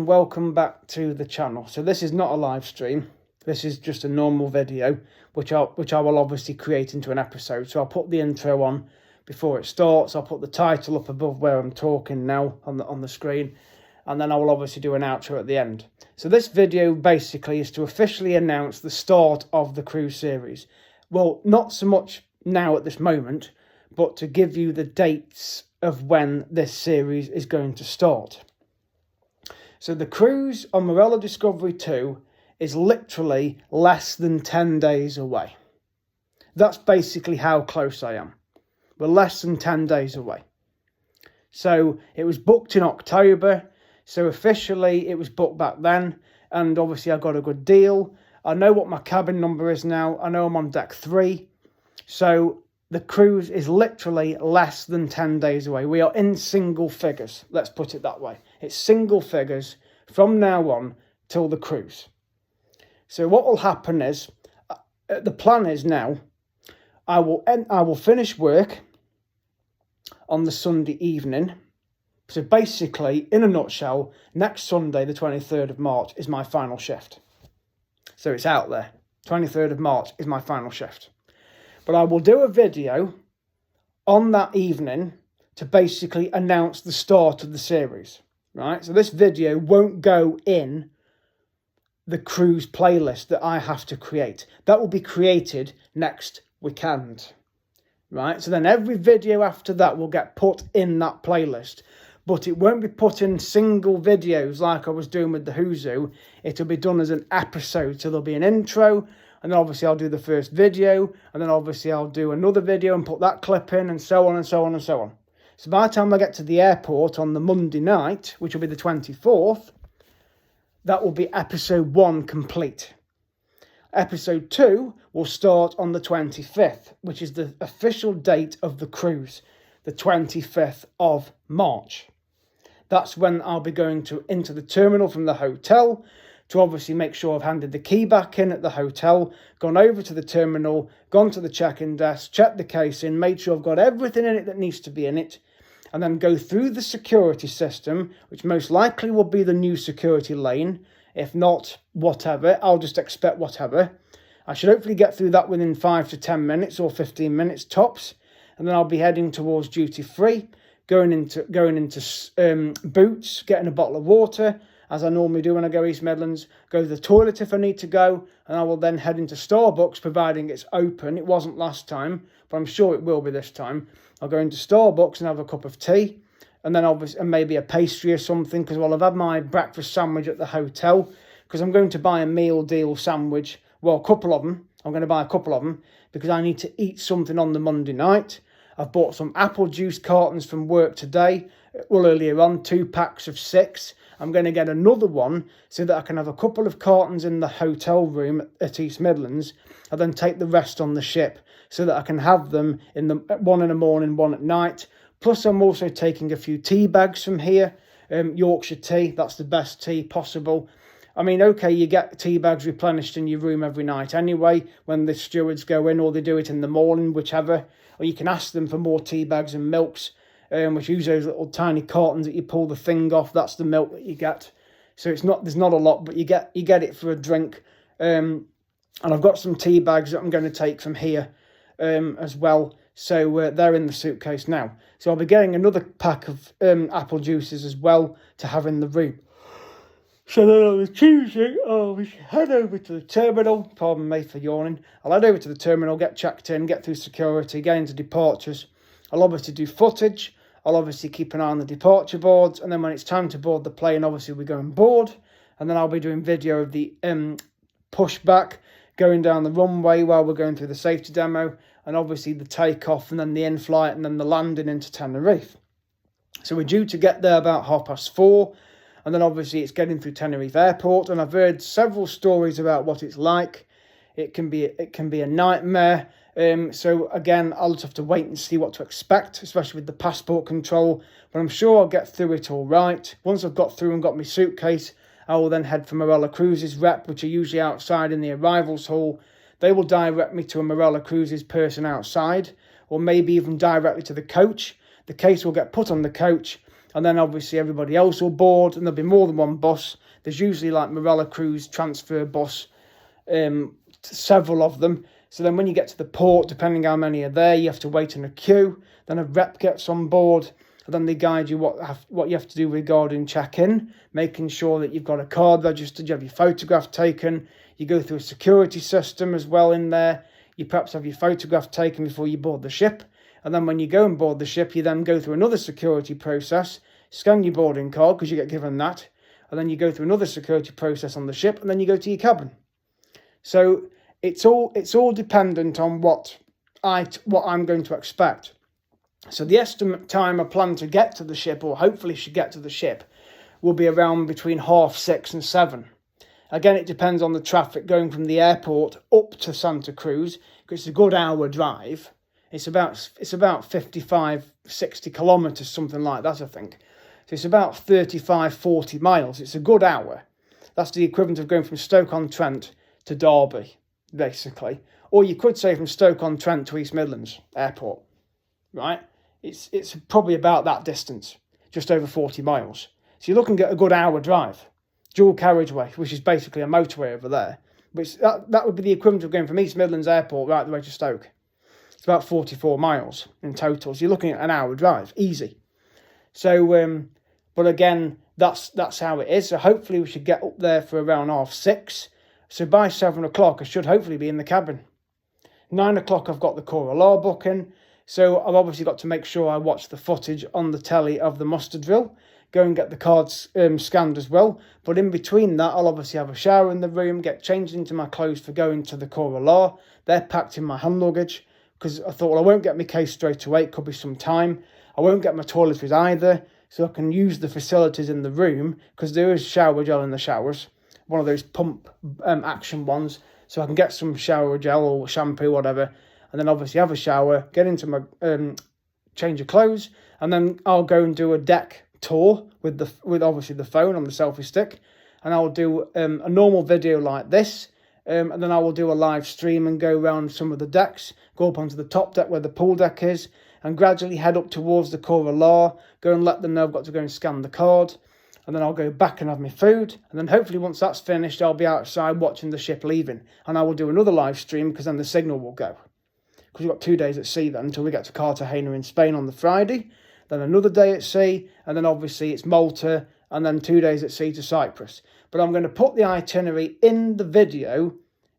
welcome back to the channel. So this is not a live stream. This is just a normal video, which I will obviously create into an episode. So I'll put the intro on before it starts. I'll put the title up above where I'm talking now on the screen, and then I will obviously do an outro at the end. So this video basically is to officially announce the start of the cruise series. Well, not so much now at this moment, but to give you the dates of when this series is going to start. So the cruise on Marella Discovery 2 is literally less than 10 days away. That's basically how close I am. We're less than 10 days away. So it was booked in October. So officially it was booked back then. And obviously I got a good deal. I know what my cabin number is now. I know I'm on deck 3. So the cruise is literally less than 10 days away. We are in single figures. Let's put it that way. It's single figures from now on till the cruise. So what will happen is, the plan is now, I will finish work on the Sunday evening. So basically, in a nutshell, next Sunday, the 23rd of March, is my final shift. So it's out there. 23rd of March is my final shift. But I will do a video on that evening to basically announce the start of the series, right? So this video won't go in the cruise playlist that I have to create. That will be created next weekend, right? So then every video after that will get put in that playlist, but it won't be put in single videos like I was doing with the Huzu. It'll be done as an episode. So there'll be an intro, and then obviously I'll do the first video, and then obviously I'll do another video and put that clip in, and so on and so on and so on. So by the time I get to the airport on the Monday night, which will be the 24th, that will be episode 1 complete. Episode 2 will start on the 25th, which is the official date of the cruise, the 25th of March. That's when I'll be going into the terminal from the hotel to obviously make sure I've handed the key back in at the hotel, gone over to the terminal, gone to the check-in desk, checked the case in, made sure I've got everything in it that needs to be in it, and then go through the security system, which most likely will be the new security lane. If not, whatever. I'll just expect whatever. I should hopefully get through that within 5 to 10 minutes or 15 minutes tops. And then I'll be heading towards duty free, going into Boots, getting a bottle of water, as I normally do when I go East Midlands, go to the toilet if I need to go, and I will then head into Starbucks, providing it's open. It wasn't last time, but I'm sure it will be this time. I'll go into Starbucks and have a cup of tea, and then obviously maybe a pastry or something, because I've had my breakfast sandwich at the hotel, because I'm going to buy a meal deal sandwich. Well, a couple of them. I'm going to buy a couple of them, because I need to eat something on the Monday night. I've bought some apple juice cartons from work today, earlier on, 2 packs of 6. I'm going to get another one so that I can have a couple of cartons in the hotel room at East Midlands, and then take the rest on the ship so that I can have them one in the morning, one at night. Plus, I'm also taking a few tea bags from here, Yorkshire tea. That's the best tea possible. I mean, okay, you get tea bags replenished in your room every night anyway, when the stewards go in, or they do it in the morning, whichever. Or you can ask them for more tea bags and milks, which use those little tiny cartons that you pull the thing off. That's the milk that you get. So there's not a lot, but you get it for a drink. And I've got some tea bags that I'm going to take from here as well. So they're in the suitcase now. So I'll be getting another pack of apple juices as well to have in the room. So then on the Tuesday, I'll head over to the terminal. Pardon me for yawning. I'll head over to the terminal, get checked in, get through security, get into departures. I'll obviously do footage. I'll obviously keep an eye on the departure boards. And then when it's time to board the plane, obviously we go on board. And then I'll be doing video of the pushback, going down the runway while we're going through the safety demo. And obviously the takeoff, and then the in-flight, and then the landing into Tenerife. So we're due to get there about 4:30. And then obviously it's getting through Tenerife Airport. And I've heard several stories about what it's like. It can be a nightmare. So again, I'll just have to wait and see what to expect, especially with the passport control. But I'm sure I'll get through it all right. Once I've got through and got my suitcase, I will then head for Marella Cruises rep, which are usually outside in the arrivals hall. They will direct me to a Marella Cruises person outside, or maybe even directly to the coach. The case will get put on the coach, and then obviously everybody else will board, and there'll be more than one bus. There's usually like Marella Cruise transfer bus, several of them. So then when you get to the port, depending how many are there, you have to wait in a queue. Then a rep gets on board, and then they guide you what you have to do regarding check-in, making sure that you've got a card registered, you have your photograph taken. You go through a security system as well in there. You perhaps have your photograph taken before you board the ship. And then when you go and board the ship, you then go through another security process, scan your boarding card because you get given that. And then you go through another security process on the ship, and then you go to your cabin. So it's all dependent on what I'm going to expect. So the estimate time I plan to get to the ship, or hopefully should get to the ship, will be around between 6:30 and 7. Again, it depends on the traffic going from the airport up to Santa Cruz, because it's a good hour drive. It's about 55, 60 kilometres, something like that, I think. So it's about 35, 40 miles. It's a good hour. That's the equivalent of going from Stoke-on-Trent to Derby, basically. Or you could say from Stoke-on-Trent to East Midlands Airport, right? It's probably about that distance, just over 40 miles. So you're looking at a good hour drive. Dual carriageway, which is basically a motorway over there. But that would be the equivalent of going from East Midlands Airport right the way to Stoke. It's about 44 miles in total. So you're looking at an hour drive, easy. So, but again, that's how it is. So hopefully we should get up there for around 6:30. So by 7 o'clock, I should hopefully be in the cabin. 9 o'clock, I've got the Corallar booking. So I've obviously got to make sure I watch the footage on the telly of the muster drill. Go and get the cards scanned as well. But in between that, I'll obviously have a shower in the room, get changed into my clothes for going to the Corallar. They're packed in my hand luggage, because I thought, well, I won't get my case straight away. It could be some time. I won't get my toiletries either, so I can use the facilities in the room, because there is shower gel in the showers, one of those pump action ones, so I can get some shower gel or shampoo, whatever, and then obviously have a shower, get into my change of clothes, and then I'll go and do a deck tour with obviously the phone on the selfie stick, and I'll do a normal video like this, and then I will do a live stream and go around some of the decks, go up onto the top deck where the pool deck is, and gradually head up towards the Corallar, go and let them know I've got to go and scan the card, and then I'll go back and have my food, and then hopefully once that's finished, I'll be outside watching the ship leaving, and I will do another live stream, because then the signal will go, because we've got 2 days at sea then until we get to Cartagena in Spain on the Friday, then another day at sea, and then obviously it's Malta, and then 2 days at sea to Cyprus. But I'm going to put the itinerary in the video,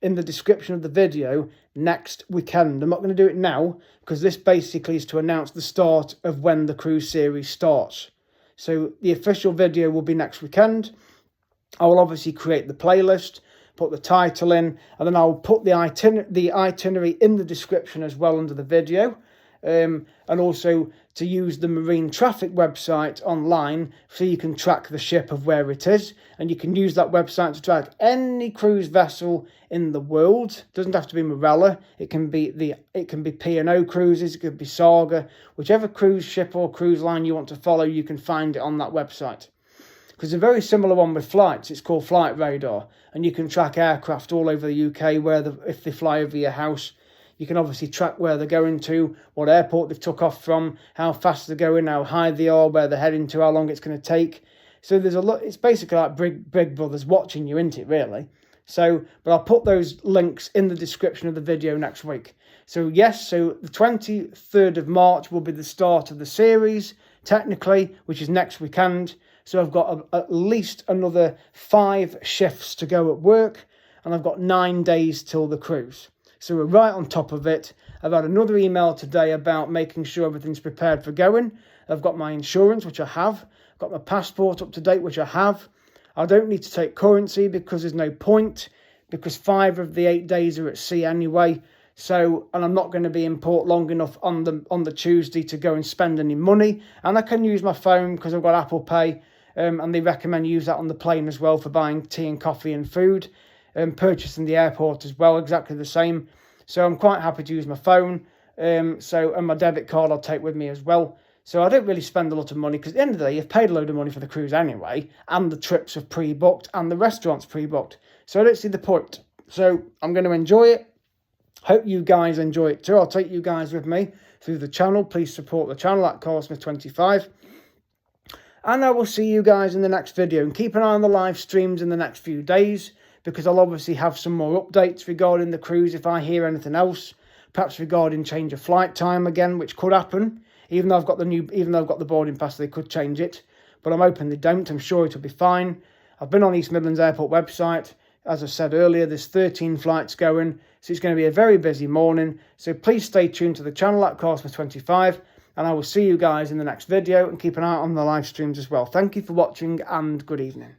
in the description of the video, next weekend. I'm not going to do it now, because this basically is to announce the start of when the cruise series starts. So the official video will be next weekend. I will obviously create the playlist, put the title in, and then I'll put the itinerary in the description as well under the video. And also to use the marine traffic website online, so you can track the ship of where it is, and you can use that website to track any cruise vessel in the world. It doesn't have to be Marella. It can be P&O Cruises, it could be Saga, whichever cruise ship or cruise line you want to follow, you can find it on that website. Because a very similar one with flights, it's called Flight Radar, and you can track aircraft all over the UK if they fly over your house. You can obviously track where they're going to, what airport they've took off from, how fast they're going, how high they are, where they're heading to, how long it's going to take. So there's a lot. It's basically like Big Brother's watching you, isn't it, really? So, but I'll put those links in the description of the video next week. So yes, so the 23rd of March will be the start of the series, technically, which is next weekend. So I've got at least another 5 shifts to go at work, and I've got 9 days till the cruise. So we're right on top of it. I've had another email today about making sure everything's prepared for going. I've got my insurance, which I have. I've got my passport up to date, which I have. I don't need to take currency because there's no point, because 5 of the 8 days are at sea anyway. So, and I'm not going to be in port long enough on the Tuesday to go and spend any money. And I can use my phone because I've got Apple Pay, and they recommend you use that on the plane as well for buying tea and coffee and food. Purchasing the airport as well, exactly the same. So I'm quite happy to use my phone. And my debit card I'll take with me as well. So I don't really spend a lot of money, because at the end of the day, you've paid a load of money for the cruise anyway, and the trips are pre-booked, and the restaurants pre-booked. So I don't see the point. So I'm going to enjoy it. Hope you guys enjoy it too. I'll take you guys with me through the channel. Please support the channel at CarlSmith25. And I will see you guys in the next video. And keep an eye on the live streams in the next few days, because I'll obviously have some more updates regarding the cruise if I hear anything else. Perhaps regarding change of flight time again, which could happen. Even though I've got the boarding pass, they could change it. But I'm hoping they don't. I'm sure it'll be fine. I've been on East Midlands Airport website. As I said earlier, there's 13 flights going. So it's going to be a very busy morning. So please stay tuned to the channel at Cosmos25. And I will see you guys in the next video. And keep an eye on the live streams as well. Thank you for watching and good evening.